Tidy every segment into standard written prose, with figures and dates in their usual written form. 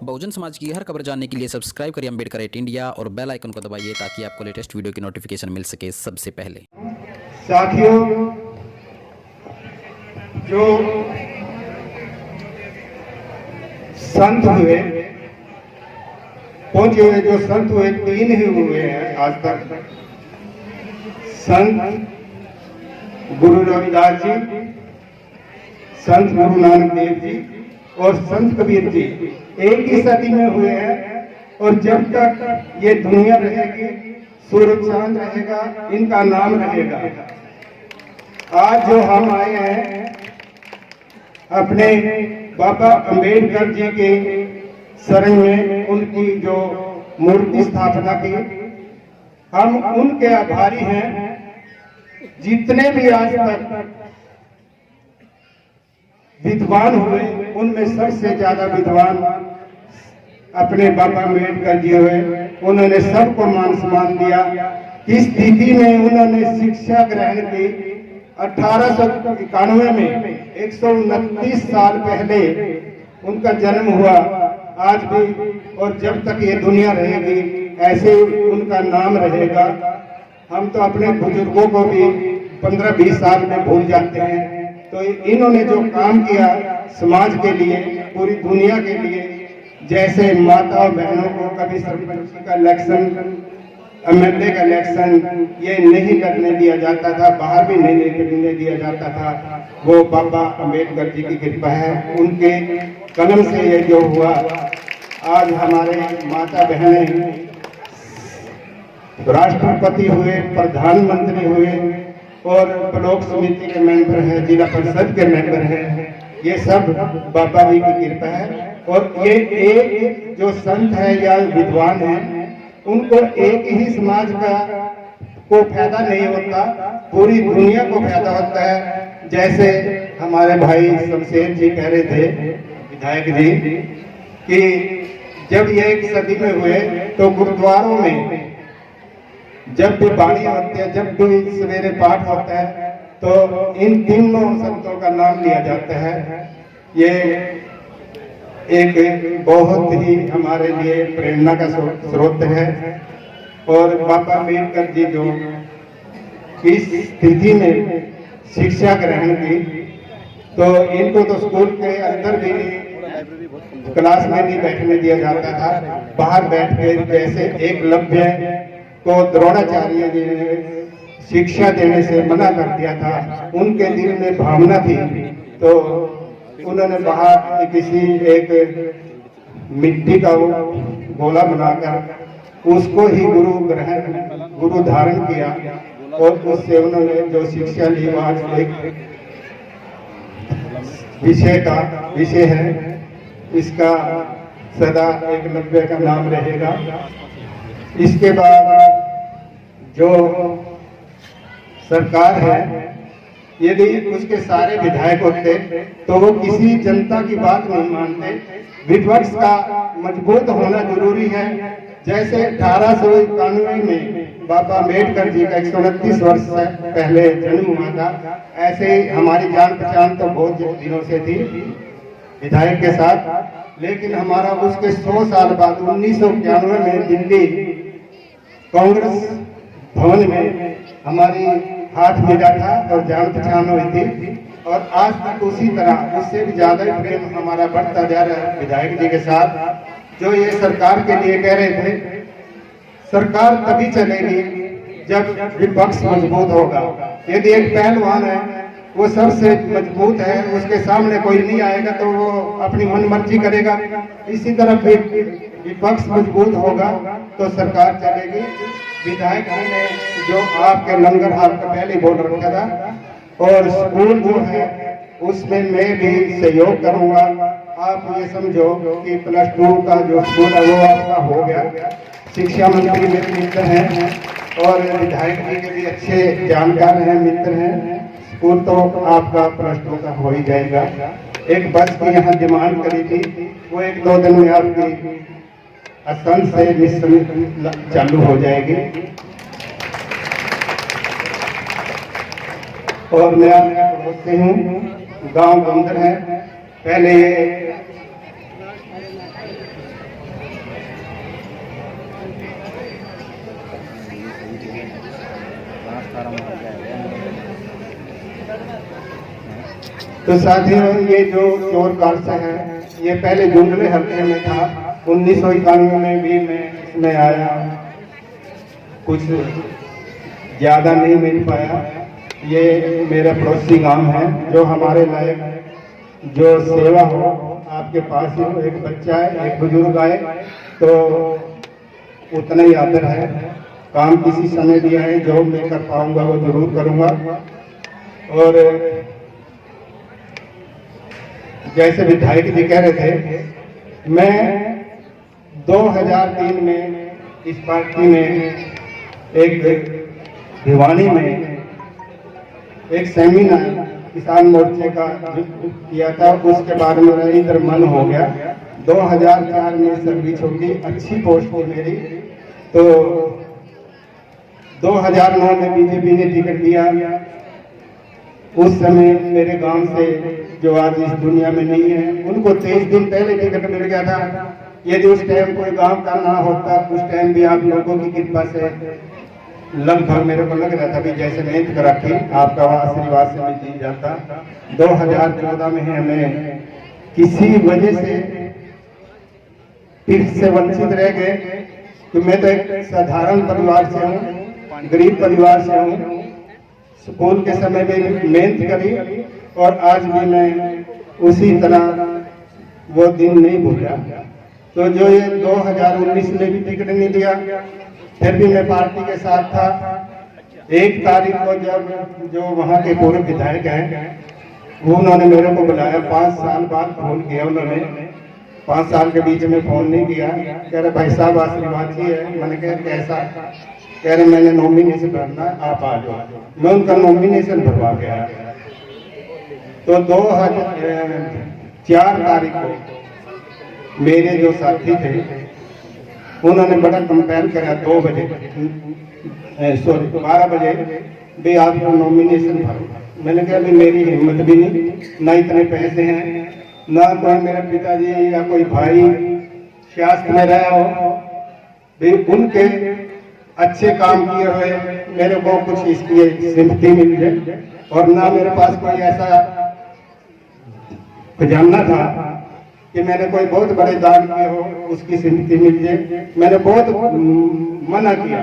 बहुजन समाज की हर खबर जानने के लिए सब्सक्राइब करिए अम्बेडकर एट इंडिया और बेल आइकन को दबाइए ताकि आपको लेटेस्ट वीडियो की नोटिफिकेशन मिल सके सबसे पहले। साथियों, जो संत हुए, पूज्य हुए, जो संत हुए, तीन ही हुए हैं आज तक। संत गुरु रविदास जी, संत गुरु नानक देव जी और संत कबीर जी एक ही सदी में हुए हैं। और जब तक ये दुनिया रहेगी, सूरज चांद रहेगा, इनका नाम रहेगा। आज जो हम आए हैं अपने बाबा अम्बेडकर जी के शरण में, उनकी जो मूर्ति स्थापना की, हम उनके आभारी हैं। जितने भी आज तक विद्वान हुए, उनमें सबसे ज्यादा विद्वान अपने बाबा अम्बेडकर जी हुए। उन्होंने सबको मान सम्मान दिया। किस स्थिति में उन्होंने शिक्षा ग्रहण की? 1891 में, 129 साल पहले उनका जन्म हुआ। आज भी और जब तक ये दुनिया रहेगी, ऐसे उनका नाम रहेगा। हम तो अपने बुजुर्गों को भी 15-20 साल में भूल जाते हैं। तो इन्होंने जो काम किया समाज के लिए, पूरी दुनिया के लिए, जैसे माता और बहनों को कभी सरपंच का इलेक्शन, एमएलए का इलेक्शन ये नहीं लड़ने दिया जाता था, बाहर भी नहीं निकलने दिया जाता था, वो बाबा अम्बेडकर जी की कृपा है। उनके कलम से ये जो हुआ, आज हमारे माता बहनें राष्ट्रपति हुए, प्रधानमंत्री हुए और ब्लॉक समिति के मेंबर हैं, जिला परिषद के मेंबर हैं। ये सब बाबा जी की कृपा है। और ये एक जो संत है या विद्वान है, उनको एक ही समाज का को फायदा नहीं होता, पूरी दुनिया को फायदा होता है। जैसे हमारे भाई शमशेर जी कह रहे थे, विधायक जी, कि जब ये एक सदी में हुए तो गुरुद्वारों में जब भी बाणी होती है, जब भी सवेरे पाठ होता है, तो इन तीनों संतों का नाम लिया जाता है। ये एक बहुत ही हमारे लिए प्रेरणा का स्रोत है। और बाबा अम्बेडकर जी जो इस स्थिति में शिक्षा ग्रहण की, तो इनको तो स्कूल के अंदर भी क्लास में नहीं बैठने दिया जाता था, बाहर बैठ के, जैसे एकलव्य को द्रोणाचार्य जी ने शिक्षा देने से मना कर दिया था। उनके दिल में भावना थी, तो उन्होंने बाहर किसी एक मिट्टी का गोला बनाकर उसको ही गुरु धारण किया। और उससे उन्होंने जो शिक्षा ली, वो आज एक विषय है। इसका सदा एकलव्य का नाम रहेगा। इसके बाद जो सरकार है, यदि उसके सारे विधायक होते तो वो किसी जनता की बात नहीं मानते। विपक्ष का मजबूत होना जरूरी है। जैसे 1891 में बाबा अम्बेडकर जी का 129 वर्ष पहले जन्म हुआ था, ऐसे ही हमारी जान पहचान तो बहुत दिनों से थी विधायक के साथ। लेकिन हमारा उसके 100 साल बाद 1991 में दिल्ली कांग्रेस भवन में हमारी हाथ मिला था और जान पहचान हुई थी। और आज तक उसी तरह, उससे भी ज्यादा प्रेम हमारा बढ़ता जा रहा है विधायक जी के साथ। जो ये सरकार के लिए कह रहे थे, सरकार तभी चलेगी जब विपक्ष मजबूत होगा। यदि एक पहलवान है, वो सबसे मजबूत है, उसके सामने कोई नहीं आएगा तो वो अपनी मनमर्जी करेगा। इसी तरह विपक्ष मजबूत होगा तो सरकार चलेगी। विधायक जी ने जो आपके लंगर हाल का पहले बोल रखा था, और स्कूल जो है उसमें मैं भी सहयोग करूंगा। आप ये समझो कि +2 का जो स्कूल है वो आपका हो गया। शिक्षा मंत्री मेरे मित्र हैं और विधायक जी के भी अच्छे जानकार हैं, मित्र हैं। स्कूल तो आपका +2 का हो ही जाएगा। एक बस की यहाँ डिमांड करी थी, वो 1-2 दिन में आपकी असंत से मिशन चालू हो जाएगी। और मैं आपका पड़ोसी हूँ, गांव बंदर है। पहले तो साथियों, ये जो चोर कारसा है, ये पहले जुंगले हल्के में था। 1991 में भी मैं इसमें आया, कुछ ज़्यादा नहीं मिल पाया। ये मेरा पड़ोसी गांव है, जो हमारे लायक जो सेवा हो आपके पास ही, एक बच्चा है, एक बुजुर्ग आए तो उतना ही आदर है। काम किसी समय दिया है, जो मैं कर पाऊंगा वो जरूर करूंगा। और जैसे विधायक जी कह रहे थे, मैं 2003 में इस पार्टी में एक भिवानी में एक सेमिनार किसान मोर्चे का किया था। उसके बाद मेरा इधर मन हो गया। 2004 में सर्विस होगी, अच्छी पोस्ट थी मेरी। तो 2009 में बीजेपी ने टिकट दिया। उस समय मेरे गांव से जो आज इस दुनिया में नहीं है, उनको 23 दिन पहले टिकट मिल गया था। यदि उस टाइम कोई गांव का ना होता, उस टाइम भी आप लोगों की कृपा से लगभग मेरे को लग रहा था भी जैसे मेहनत करा के आपका आशीर्वाद से मैं जीत जाता। 2014 में हमें किसी वजह से फिर से वंचित रह गए। तो मैं तो एक साधारण परिवार से हूँ, गरीब परिवार से हूँ। स्कूल के समय में मेहनत करी और आज भी मैं उसी तरह वो दिन नहीं भूला। तो जो ये 2019 में भी टिकट नहीं दिया, फिर भी मैं पार्टी के साथ था। 1 तारीख को जब जो वहाँ के पूर्व विधायक हैं, वो उन्होंने मेरे को बुलाया। 5 साल बाद फोन किया उन्होंने। 5 साल के बीच में फोन नहीं किया। कह रहे भाई साहब आशीर्वाद है। मैंने कहा कैसा? कह रहे मैंने नॉमिनेशन भरना, आप आ जाओ। मैं उनका नॉमिनेशन भरवा के आया। तो 2004 तारीख को मेरे जो साथी थे, उन्होंने बड़ा कंपेयर करा। 2 बजे सॉरी 12 बजे भी आप नॉमिनेशन भरो। मैंने कहा भी मेरी हिम्मत भी नहीं, ना इतने पैसे हैं, ना कोई मेरे पिताजी या कोई भाई शास्त्र में रहा हो भी उनके अच्छे काम किए हुए मेरे को कुछ इसकी सिंपथी मिल जाए। और ना मेरे पास कोई ऐसा खजाना था कि मैंने कोई बहुत बड़े दान किए हो उसकी सिंपथी मिल जाए। मैंने बहुत मना किया।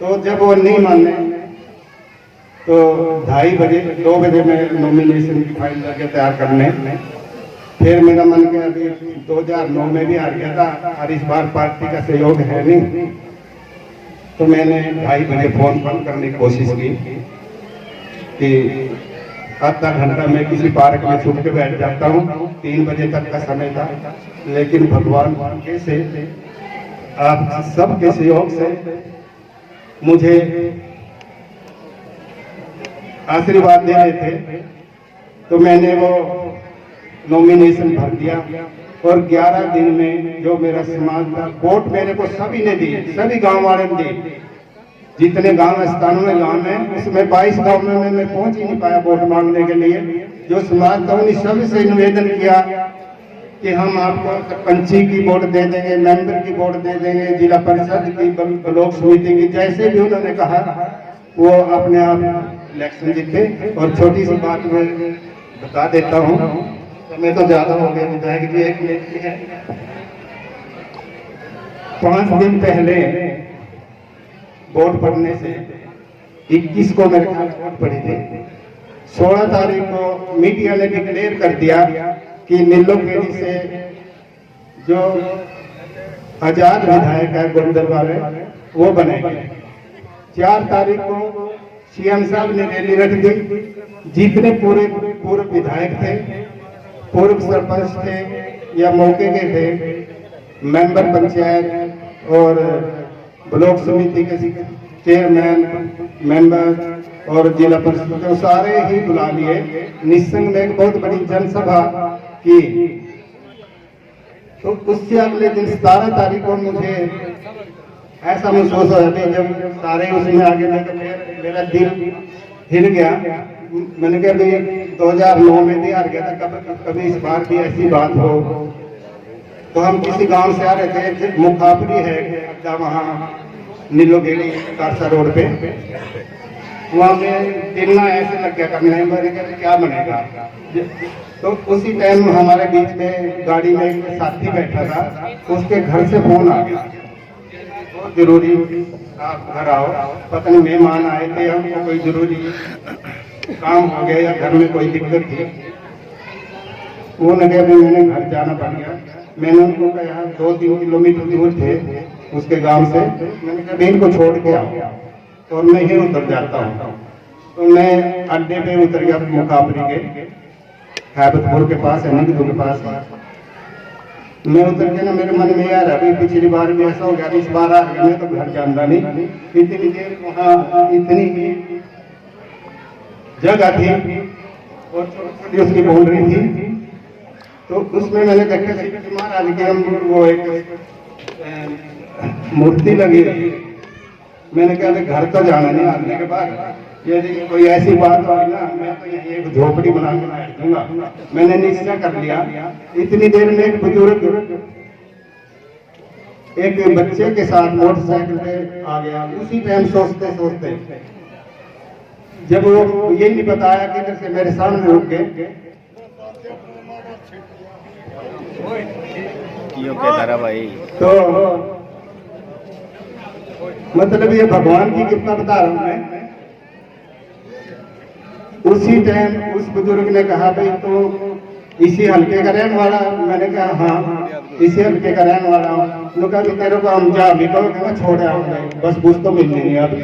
तो जब वो नहीं माने तो 2:30 बजे 2 बजे मैं नॉमिनेशन की फाइल लगे तैयार करने। फिर मेरा मन किया अभी 2009 में भी हार गया था और इस बार पार्टी का सहयोग है नहीं। तो मैंने 2:30 बजे फोन बंद करने की कोशिश की कि आधा घंटा मैं किसी पार्क में छुप के बैठ जाता हूँ। 3 बजे तक का समय था, लेकिन भगवान कैसे आप सबके सहयोग से मुझे आशीर्वाद दे रहे थे। तो मैंने वो नॉमिनेशन भर दिया और 11 दिन में जो मेरा समाज था, वोट मेरे को सभी ने दिए, सभी गांव वाले ने दिए। जितने गांव स्थानों में गांव है उसमें 22 गांव में मैं पहुंच ही नहीं पाया वोट मांगने के लिए। जो समाज था उन्हें सभी से निवेदन किया कि हम आपको सरपंची की वोट दे देंगे, मेंबर की वोट दे देंगे, जिला परिषद की, ब्लॉक समिति की, जैसे भी उन्होंने कहा वो अपने आप इलेक्शन जीते। और छोटी सी बात मैं बता देता हूँ, समय तो ज्यादा हो गया विधायक जी, 1 मिनट की है। 5 दिन पहले वोट पड़ने से 21 को मेरे ख्याल वोट पड़ी थी। 16 तारीख को मीडिया ने डिक्लेयर कर दिया कि नीलोखेड़ी से जो आजाद विधायक है गोंदल वाले वो बनेंगे। 4 तारीख को सीएम साहब ने रैली रख दी। जितने पूर्व विधायक थे, पूर्व सरपंच थे या मौके के थे, मेंबर पंचायत और ब्लॉक समिति के चेयरमैन, मेंबर और जिला परिषद को सारे ही बुला लिए। निस्संग में एक बहुत बड़ी जनसभा की। तो उससे अगले दिन 17 तारीख को मुझे ऐसा महसूस हो जाता है जब सारे उसमें आगे में, तो मेरा दिल हिल गया। मैंने कहा भाई 2009 में भी हार गया था, कभी इस बार भी ऐसी बात हो। तो हम किसी गांव से आ रहे थे, मुखापरी है वहाँ नीलोखेड़ी कारसा रोड पे। वहाँ में तिलना ऐसे लग गया करने, मैंने कहा क्या बनेगा। तो उसी टाइम हमारे बीच में गाड़ी में एक साथी बैठा था, उसके घर से फोन आ गया, बहुत जरूरी आप घर आओ, पता नहीं मेहमान आए थे, हमको कोई जरूरी काम हो गया या घर में कोई दिक्कत थी। वो लगे अभी मैंने घर जाना पड़ गया। मैंने उनको कहा यहाँ 2-3 किलोमीटर दूर थे उसके गांव से, मैंने कहा इनको छोड़ के आओ और मैं ही उतर जाता हूँ। तो मैं अड्डे पे उतर गया मुकाबरी के, हैबतपुर के पास, अनिंदपुर के पास। मैं उतर के ना मेरे मन में यार अभी पिछली बार भी ऐसा हो गया, इस बार आ गया, मैं तो घर जानता नहीं। इतनी देर वहाँ इतनी जगह थी और छोटी उसकी बाउंड्री थी, तो उसमें मैंने देखा शिवाजी महाराज की हम वो एक मूर्ति लगी हुई। मैंने कहा घर तो जाना नहीं, आने के बाद यदि कोई ऐसी बात हुई ना, मैं तो यही एक झोपड़ी बना के बैठ दूंगा। मैंने निश्चय कर लिया। इतनी देर में एक बुजुर्ग एक बच्चे के साथ मोटरसाइकिल पे आ गया। उसी टाइम सोचते सोचते जब वो ये नहीं बताया कि इधर से मेरे सामने रुक गए, तो मतलब ये भगवान की कृपा बता रहा हूं मैं। उसी टाइम उस बुजुर्ग ने कहा भाई तो इसी हल्के का रहने वाला। मैंने कहा हाँ इसी हल्के का रहने वाला हूँ। लोग कहा तेरे को हम जा भी कहोगे ना छोड़े आऊंगे, बस कुछ तो मिलनी नहीं अभी।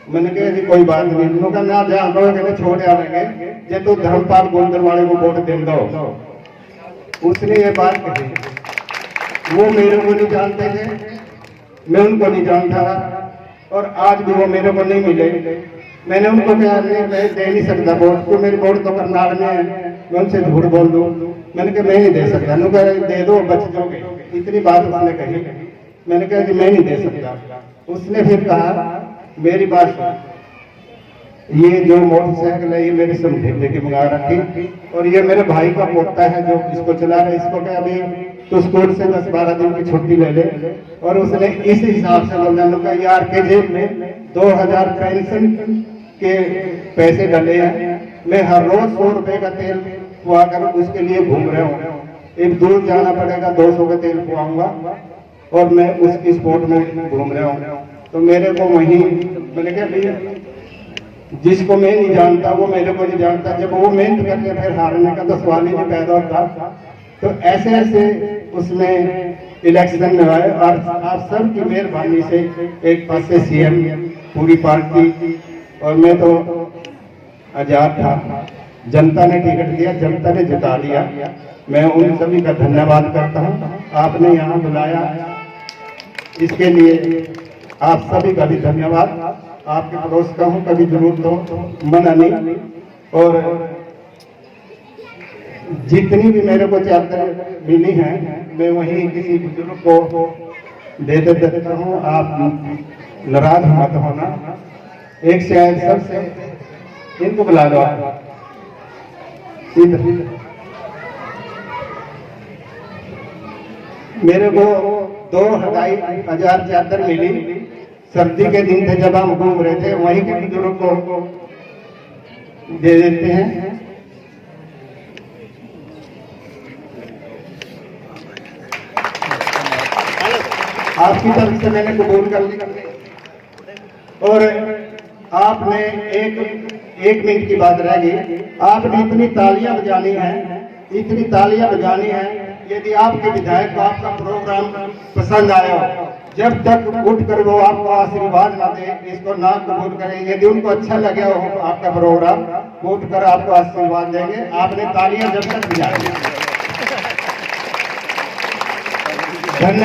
मैंने कहा जी कोई बात नहीं। लोग कहा ना जहाँ कहोगे ना छोड़े आवेंगे, जे तो धर्मपाल गोंदर वाले को वोट दे दो। उसने ये बात कही। वो मेरे को नहीं जानते थे, मैं उनको नहीं जानता, और आज भी वो मेरे को नहीं मिले। मैंने उनको कहा मैं दे नहीं सकता वोट, तो मेरी वोट तो करनाल में है, मैं उनसे झूठ बोल दूं। मैंने कहा मैं नहीं दे सकता। उन्होंने कहा दे दो बच जाओगे, इतनी बात उसने कही। मैंने कहा कि मैं नहीं दे सकता। उसने फिर कहा मेरी बात सुन, ये जो मोटरसाइकिल है ये मेरे समझे की मंगा रखी, और ये मेरे भाई का पोता है जो इसको चला रहा है। इसको क्या अभी तो स्कूल से 10-12 दिन की छुट्टी ले ले। और उसने इस हिसाब से बोलने लगा यार के जेब में 2000 पेंशन के पैसे डले हैं, मैं हर रोज 100 रुपए का तेल पुआ कर उसके लिए घूम रहा हूँ। एक दूर जाना पड़ेगा, 200 का तेल पुआऊंगा और मैं उसकी स्पोर्ट में घूम रहा हूँ। तो मेरे को वही मैंने कहा भैया जिसको मैं नहीं जानता वो मेरे को नहीं जानता। जब वो मेहनत करके फिर हारने का तो सवाल ही नहीं पैदा होता। तो ऐसे ऐसे उसमें इलेक्शन में आए, और आप सब की मेहरबानी से एक पास से सीएम पूरी पार्टी, और मैं तो आजाद था। जनता ने टिकट दिया, जनता ने जिता दिया। मैं उन सभी का धन्यवाद करता हूँ। आपने यहाँ बुलाया इसके लिए आप सभी का भी धन्यवाद। आपके पड़ोस का हूँ, कभी जरूरत हो मना नहीं। और जितनी भी मेरे को चादर मिली हैं मैं वही किसी बुजुर्ग को दे देता हूँ। आप नाराज मत होना। एक शायद सबसे इनको बुला लो आप मेरे को 2000 चादर मिली। सर्दी के दिन थे जब हम घूम रहे थे, वहीं के बुजुर्ग को दे देते हैं। आपकी तरफ से मैंने कबूल कर ली। और आपने एक मिनट की बात रह गई। आपने इतनी तालियां बजानी है, इतनी तालियां बजानी है। यदि आपके विधायक को आपका प्रोग्राम पसंद आया हो, जब तक उठकर वो आपको आशीर्वाद ना दे इसको ना कबूल करें। यदि उनको अच्छा लगे हो आपका प्रोग्राम, वो उठकर आपको आशीर्वाद देंगे। आपने तालियां जब तक बजानी।